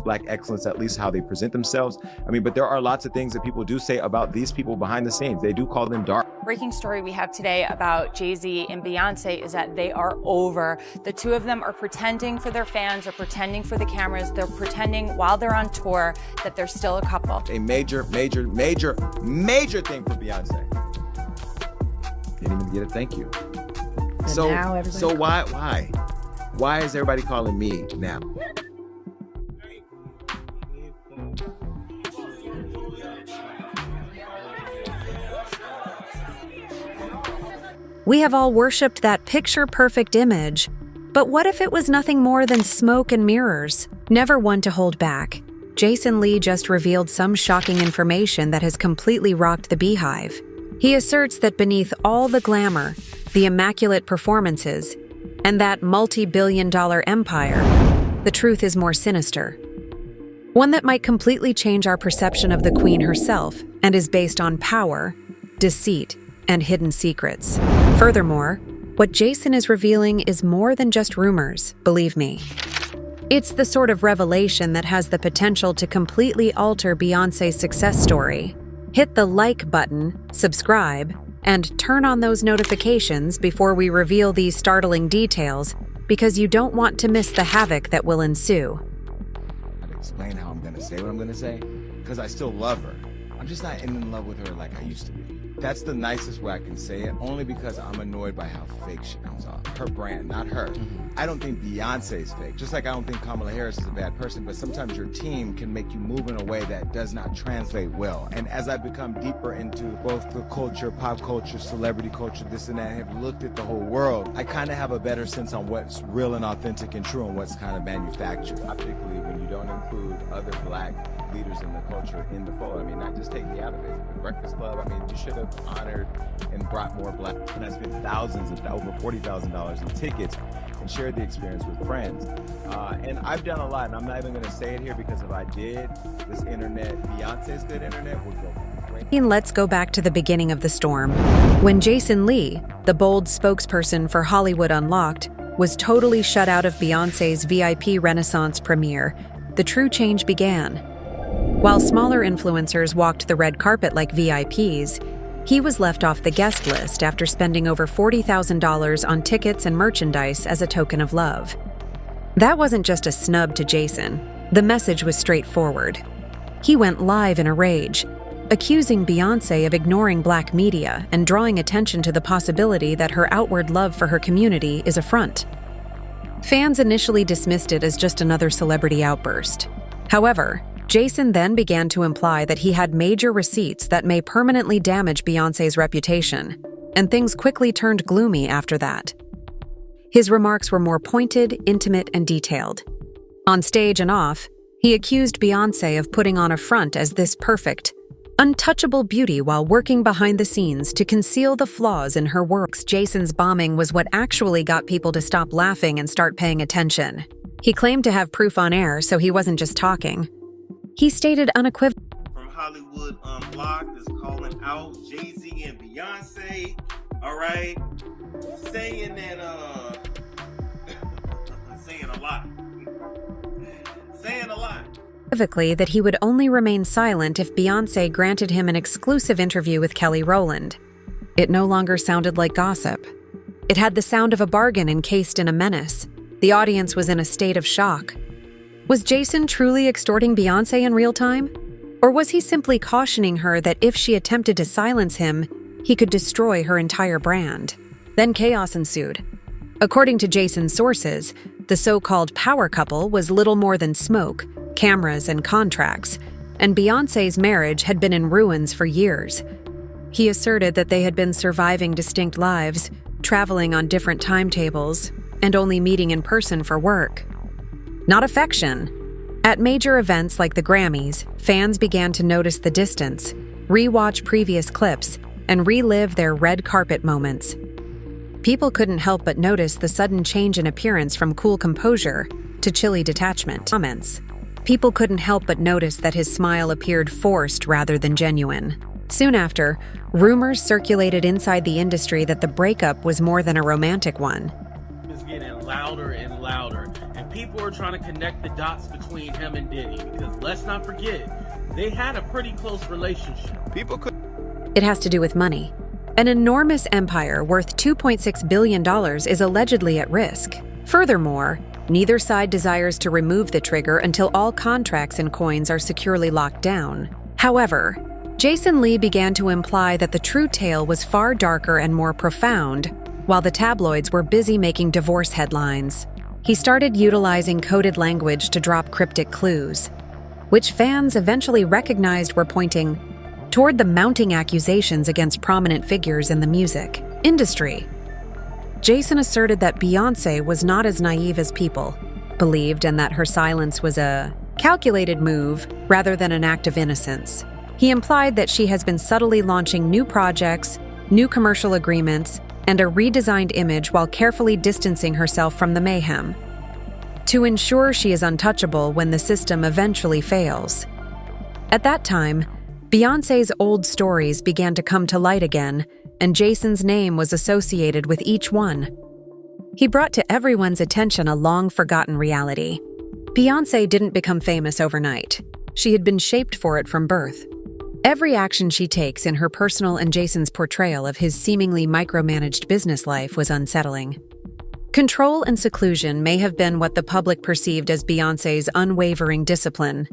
is Black excellence, at least how they present themselves. I mean, but there are lots of things that people do say about these people behind the scenes. They do call them dark. Breaking story we have today about Jay-Z and Beyoncé is that they are over. The two of them are pretending for their fans, or pretending for the cameras. They're pretending while they're on tour that they're still a couple. A major thing for Beyoncé. Didn't even get a thank you. And So why is everybody calling me now? We have all worshipped that picture-perfect image. But what if it was nothing more than smoke and mirrors? Never one to hold back, Jason Lee just revealed some shocking information that has completely rocked the Beehive. He asserts that beneath all the glamour, the immaculate performances, and that multi-billion-dollar empire, the truth is more sinister. One that might completely change our perception of the Queen herself, and is based on power, deceit, and hidden secrets. Furthermore, what Jason is revealing is more than just rumors, believe me. It's the sort of revelation that has the potential to completely alter Beyoncé's success story. Hit the like button, subscribe, and turn on those notifications before we reveal these startling details, because you don't want to miss the havoc that will ensue. I'd explain how I'm gonna say what I'm gonna say, because I still love her. I'm just not in love with her like I used to be. That's the nicest way I can say it, only because I'm annoyed by how fake she comes off. Her brand, not her. I don't think Beyonce's fake, just like I don't think Kamala Harris is a bad person, but sometimes your team can make you move in a way that does not translate well. And as I become deeper into both the culture, pop culture, celebrity culture, this and that, and have looked at the whole world, I kind of have a better sense on what's real and authentic and true and what's kind of manufactured. Particularly when you don't include other Black leaders in the culture in the fold. I mean, not just take me out of it. The Breakfast Club, I mean, you should have honored and brought more Blacks. And I spent thousands, over $40,000 in tickets and shared the experience with friends. And I've done a lot, and I'm not even going to say it here, because if I did, this internet, Beyonce's good internet, would go great. Let's go back to the beginning of the storm. When Jason Lee, the bold spokesperson for Hollywood Unlocked, was totally shut out of Beyoncé's VIP Renaissance premiere, the true change began. While smaller influencers walked the red carpet like VIPs, he was left off the guest list after spending over $40,000 on tickets and merchandise as a token of love. That wasn't just a snub to Jason. The message was straightforward. He went live in a rage, accusing Beyoncé of ignoring Black media and drawing attention to the possibility that her outward love for her community is a front. Fans initially dismissed it as just another celebrity outburst. However, Jason then began to imply that he had major receipts that may permanently damage Beyoncé's reputation, and things quickly turned gloomy after that. His remarks were more pointed, intimate, and detailed. On stage and off, he accused Beyoncé of putting on a front as this perfect, untouchable beauty while working behind the scenes to conceal the flaws in her works. Jason's bombing was what actually got people to stop laughing and start paying attention. He claimed to have proof on air, so he wasn't just talking. He stated unequivocally. From Hollywood Unlocked is calling out Jay-Z and Beyoncé, all right? Saying that, saying a lot. Saying a lot. That he would only remain silent if Beyoncé granted him an exclusive interview with Kelly Rowland. It no longer sounded like gossip. It had the sound of a bargain encased in a menace. The audience was in a state of shock. Was Jason truly extorting Beyoncé in real time? Or was he simply cautioning her that if she attempted to silence him, he could destroy her entire brand? Then chaos ensued. According to Jason's sources, the so-called power couple was little more than smoke, cameras, and contracts, and Beyoncé's marriage had been in ruins for years. He asserted that they had been surviving distinct lives, traveling on different timetables, and only meeting in person for work. Not affection. At major events like the Grammys, fans began to notice the distance, rewatch previous clips, and relive their red carpet moments. People couldn't help but notice the sudden change in appearance from cool composure to chilly detachment. People couldn't help but notice that his smile appeared forced rather than genuine. Soon after, rumors circulated inside the industry that the breakup was more than a romantic one. It's getting louder and louder. people are trying to connect the dots between him and Diddy, because let's not forget, they had a pretty close relationship. It has to do with money. An enormous empire worth $2.6 billion is allegedly at risk. Furthermore, neither side desires to remove the trigger until all contracts and coins are securely locked down. However, Jason Lee began to imply that the true tale was far darker and more profound, while the tabloids were busy making divorce headlines. He started utilizing coded language to drop cryptic clues, which fans eventually recognized were pointing toward the mounting accusations against prominent figures in the music industry. Jason asserted that Beyoncé was not as naive as people believed and that her silence was a calculated move rather than an act of innocence. He implied that she has been subtly launching new projects, new commercial agreements, and a redesigned image while carefully distancing herself from the mayhem, to ensure she is untouchable when the system eventually fails. At that time, Beyoncé's old stories began to come to light again, and Jason's name was associated with each one. He brought to everyone's attention a long-forgotten reality. Beyoncé didn't become famous overnight. She had been shaped for it from birth. Every action she takes in her personal and Jason's portrayal of his seemingly micromanaged business life was unsettling. Control and seclusion may have been what the public perceived as Beyoncé's unwavering discipline.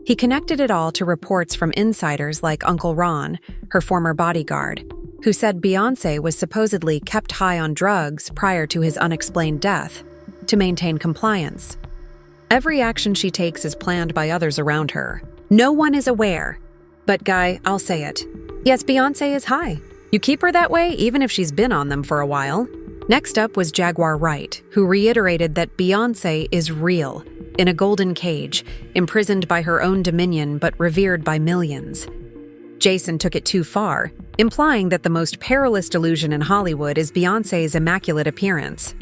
He connected it all to reports from insiders like Uncle Ron, her former bodyguard, who said Beyoncé was supposedly kept high on drugs prior to his unexplained death to maintain compliance. Every action she takes is planned by others around her. No one is aware. But Guy, I'll say it. Yes, Beyoncé is high. You keep her that way even if she's been on them for a while. Next up was Jaguar Wright, who reiterated that Beyoncé is real, in a golden cage, imprisoned by her own dominion but revered by millions. Jason took it too far, implying that the most perilous delusion in Hollywood is Beyoncé's immaculate appearance.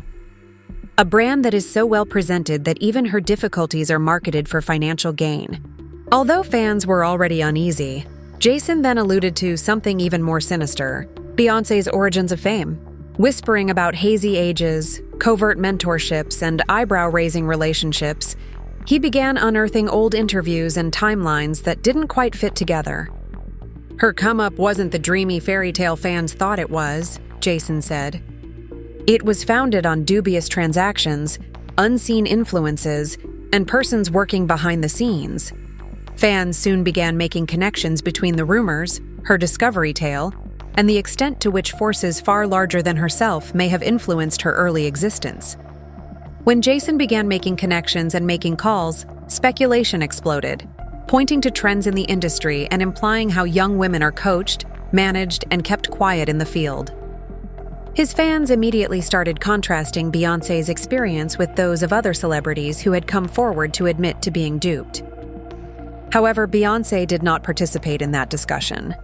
A brand that is so well presented that even her difficulties are marketed for financial gain. Although fans were already uneasy, Jason then alluded to something even more sinister, Beyoncé's origins of fame, whispering about hazy ages, covert mentorships, and eyebrow-raising relationships. He began unearthing old interviews and timelines that didn't quite fit together. Her come-up wasn't the dreamy fairy tale fans thought it was, Jason said. It was founded on dubious transactions, unseen influences, and persons working behind the scenes. Fans soon began making connections between the rumors, her discovery tale, and the extent to which forces far larger than herself may have influenced her early existence. When Jason began making connections and making calls, speculation exploded, pointing to trends in the industry and implying how young women are coached, managed, and kept quiet in the field. His fans immediately started contrasting Beyoncé's experience with those of other celebrities who had come forward to admit to being duped. However, Beyoncé did not participate in that discussion.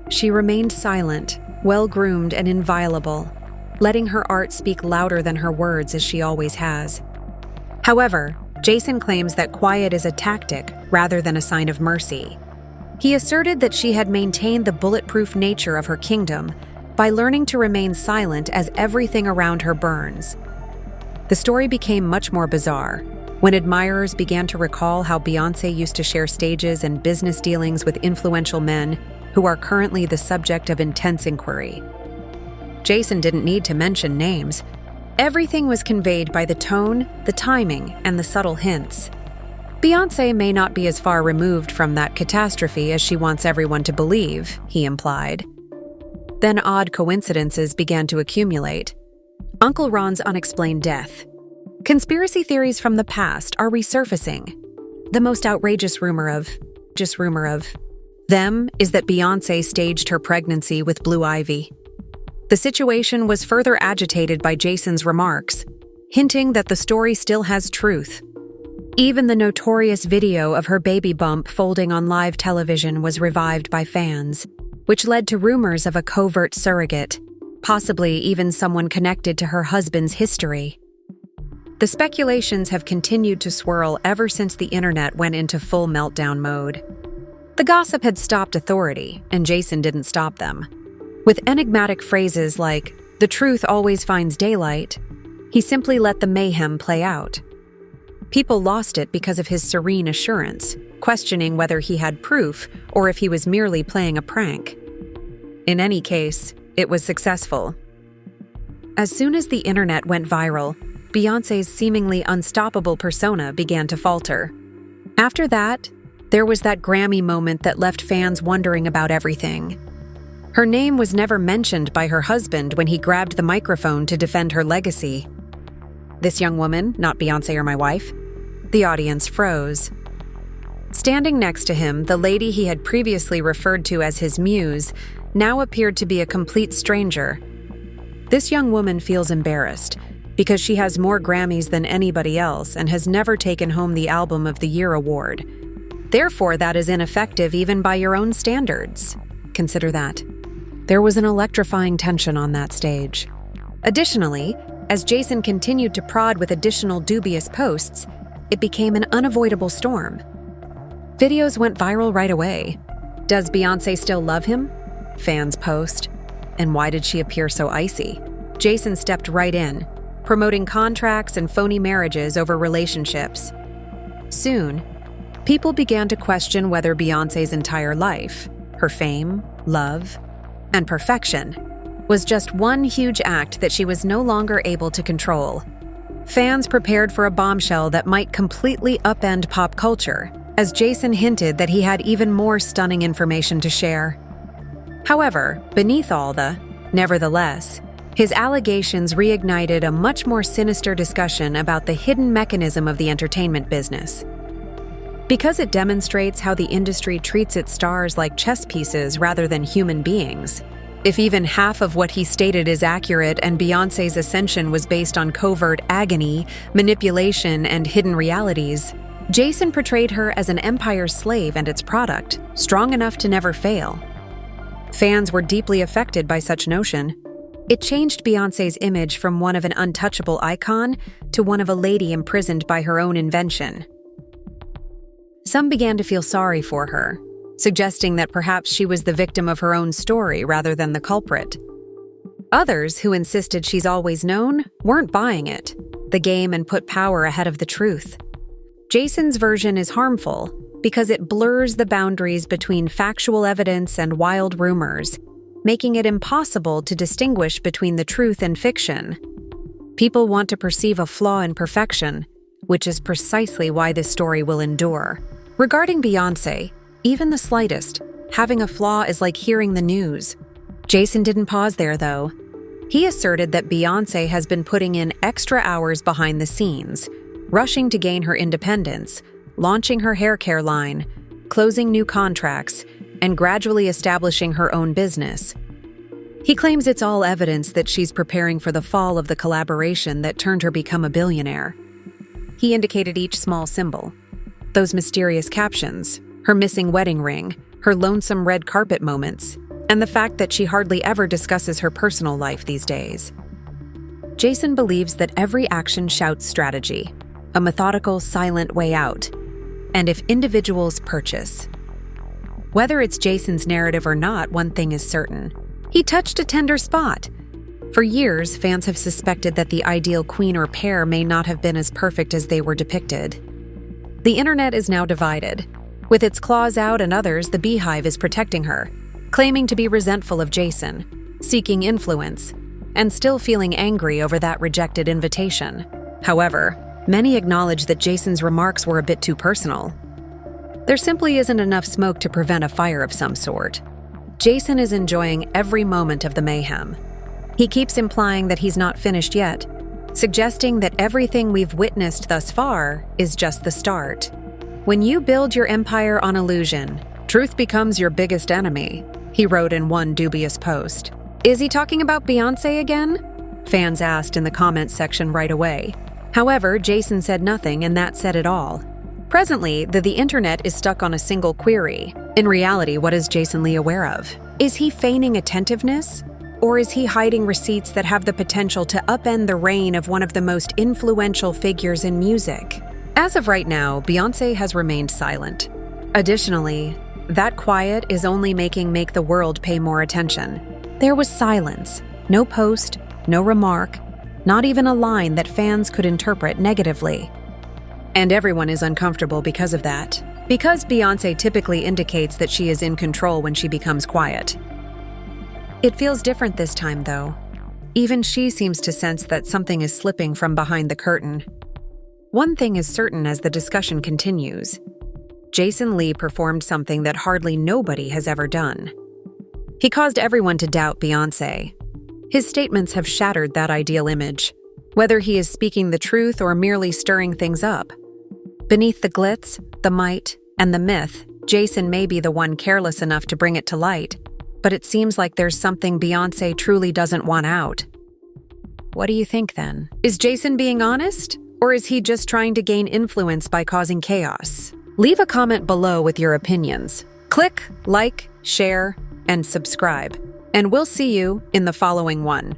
She remained silent, well-groomed, and inviolable, letting her art speak louder than her words as she always has. However, Jason claims that quiet is a tactic rather than a sign of mercy. He asserted that she had maintained the bulletproof nature of her kingdom by learning to remain silent as everything around her burns. The story became much more bizarre when admirers began to recall how Beyoncé used to share stages and business dealings with influential men who are currently the subject of intense inquiry. Jason didn't need to mention names. Everything was conveyed by the tone, the timing, and the subtle hints. Beyoncé may not be as far removed from that catastrophe as she wants everyone to believe, he implied. Then odd coincidences began to accumulate. Uncle Ron's unexplained death. Conspiracy theories from the past are resurfacing. The most outrageous rumor of them is that Beyoncé staged her pregnancy with Blue Ivy. The situation was further agitated by Jason's remarks, hinting that the story still has truth. Even the notorious video of her baby bump folding on live television was revived by fans, which led to rumors of a covert surrogate, possibly even someone connected to her husband's history. The speculations have continued to swirl ever since the internet went into full meltdown mode. The gossip had stopped authority, and Jason didn't stop them. With enigmatic phrases like, "The truth always finds daylight," he simply let the mayhem play out. People lost it because of his serene assurance, questioning whether he had proof or if he was merely playing a prank. In any case, it was successful. As soon as the internet went viral, Beyoncé's seemingly unstoppable persona began to falter. After that, there was that Grammy moment that left fans wondering about everything. Her name was never mentioned by her husband when he grabbed the microphone to defend her legacy. This young woman, not Beyoncé or my wife. The audience froze. Standing next to him, the lady he had previously referred to as his muse now appeared to be a complete stranger. This young woman feels embarrassed because she has more Grammys than anybody else and has never taken home the Album of the Year award. Therefore, that is ineffective even by your own standards. Consider that. There was an electrifying tension on that stage. Additionally, as Jason continued to prod with additional dubious posts, it became an unavoidable storm. Videos went viral right away. Does Beyoncé still love him? Fans post. And why did she appear so icy? Jason stepped right in, promoting contracts and phony marriages over relationships. Soon, people began to question whether Beyoncé's entire life, her fame, love, and perfection, was just one huge act that she was no longer able to control. Fans prepared for a bombshell that might completely upend pop culture, as Jason hinted that he had even more stunning information to share. However, beneath all nevertheless, his allegations reignited a much more sinister discussion about the hidden mechanism of the entertainment business. Because it demonstrates how the industry treats its stars like chess pieces rather than human beings. If even half of what he stated is accurate and Beyoncé's ascension was based on covert agony, manipulation, and hidden realities, Jason portrayed her as an empire's slave and its product, strong enough to never fail. Fans were deeply affected by such notion. It changed Beyoncé's image from one of an untouchable icon to one of a lady imprisoned by her own invention. Some began to feel sorry for her, suggesting that perhaps she was the victim of her own story rather than the culprit. Others, who insisted she's always known, weren't buying it, the game, and put power ahead of the truth. Jason's version is harmful because it blurs the boundaries between factual evidence and wild rumors, making it impossible to distinguish between the truth and fiction. People want to perceive a flaw in perfection, which is precisely why this story will endure. Regarding Beyoncé, even the slightest, having a flaw is like hearing the news. Jason didn't pause there, though. He asserted that Beyoncé has been putting in extra hours behind the scenes, rushing to gain her independence, launching her hair care line, closing new contracts, and gradually establishing her own business. He claims it's all evidence that she's preparing for the fall of the collaboration that turned her become a billionaire. He indicated each small symbol. Those mysterious captions, her missing wedding ring, her lonesome red carpet moments, and the fact that she hardly ever discusses her personal life these days. Jason believes that every action shouts strategy, a methodical, silent way out, and if individuals purchase. Whether it's Jason's narrative or not, one thing is certain. He touched a tender spot. For years, fans have suspected that the ideal queen or pair may not have been as perfect as they were depicted. The internet is now divided. With its claws out and others, the Beehive is protecting her, claiming to be resentful of Jason, seeking influence, and still feeling angry over that rejected invitation. However, many acknowledge that Jason's remarks were a bit too personal. There simply isn't enough smoke to prevent a fire of some sort. Jason is enjoying every moment of the mayhem. He keeps implying that he's not finished yet, suggesting that everything we've witnessed thus far is just the start. When you build your empire on illusion, truth becomes your biggest enemy, he wrote in one dubious post. Is he talking about Beyoncé again? Fans asked in the comments section right away. However, Jason said nothing, and that said it all. Presently, the internet is stuck on a single query. In reality, what is Jason Lee aware of? Is he feigning attentiveness? Or is he hiding receipts that have the potential to upend the reign of one of the most influential figures in music? As of right now, Beyoncé has remained silent. Additionally, that quiet is only making Make the World pay more attention. There was silence, no post, no remark, not even a line that fans could interpret negatively. And everyone is uncomfortable because of that. Because Beyoncé typically indicates that she is in control when she becomes quiet. It feels different this time, though. Even she seems to sense that something is slipping from behind the curtain. One thing is certain as the discussion continues. Jason Lee performed something that hardly nobody has ever done. He caused everyone to doubt Beyoncé. His statements have shattered that ideal image, whether he is speaking the truth or merely stirring things up. Beneath the glitz, the might, and the myth, Jason may be the one careless enough to bring it to light, but it seems like there's something Beyoncé truly doesn't want out. What do you think then? Is Jason being honest? Or is he just trying to gain influence by causing chaos? Leave a comment below with your opinions. Click, like, share, and subscribe. And we'll see you in the following one.